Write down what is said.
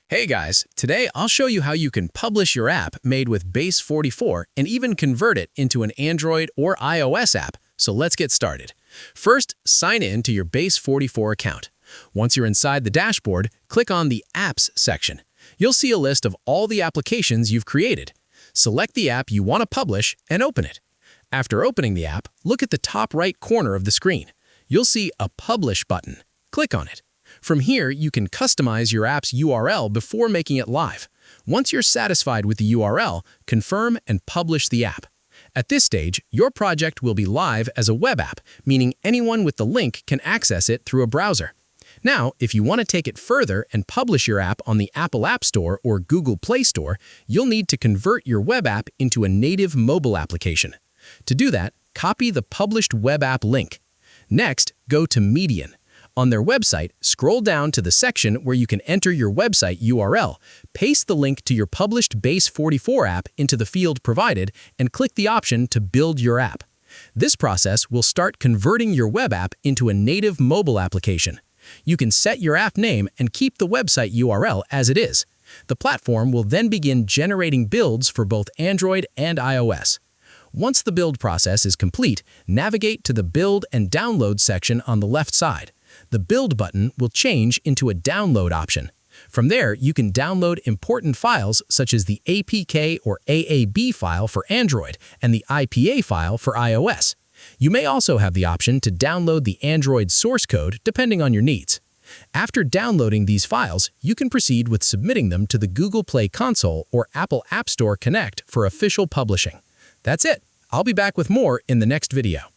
Hey guys, today I'll show you how you can publish your app made with Base44 and even convert it into an Android or iOS app, so let's get started. First, sign in to your Base44 account. Once you're inside the dashboard, click on the Apps section. You'll see a list of all the applications you've created. Select the app you want to publish and open it. After opening the app, look at the top right corner of the screen. You'll see a Publish button. Click on it. From here, you can customize your app's URL before making it live. Once you're satisfied with the URL, confirm and publish the app. At this stage, your project will be live as a web app, meaning anyone with the link can access it through a browser. Now, if you want to take it further and publish your app on the Apple App Store or Google Play Store, you'll need to convert your web app into a native mobile application. To do that, copy the published web app link. Next, go to Median. On their website, scroll down to the section where you can enter your website URL, paste the link to your published Base44 app into the field provided, and click the option to build your app. This process will start converting your web app into a native mobile application. You can set your app name and keep the website URL as it is. The platform will then begin generating builds for both Android and iOS. Once the build process is complete, navigate to the Build and Download section on the left side. The Build button will change into a Download option. From there, you can download important files such as the APK or AAB file for Android and the IPA file for iOS. You may also have the option to download the Android source code depending on your needs. After downloading these files, you can proceed with submitting them to the Google Play Console or Apple App Store Connect for official publishing. That's it. I'll be back with more in the next video.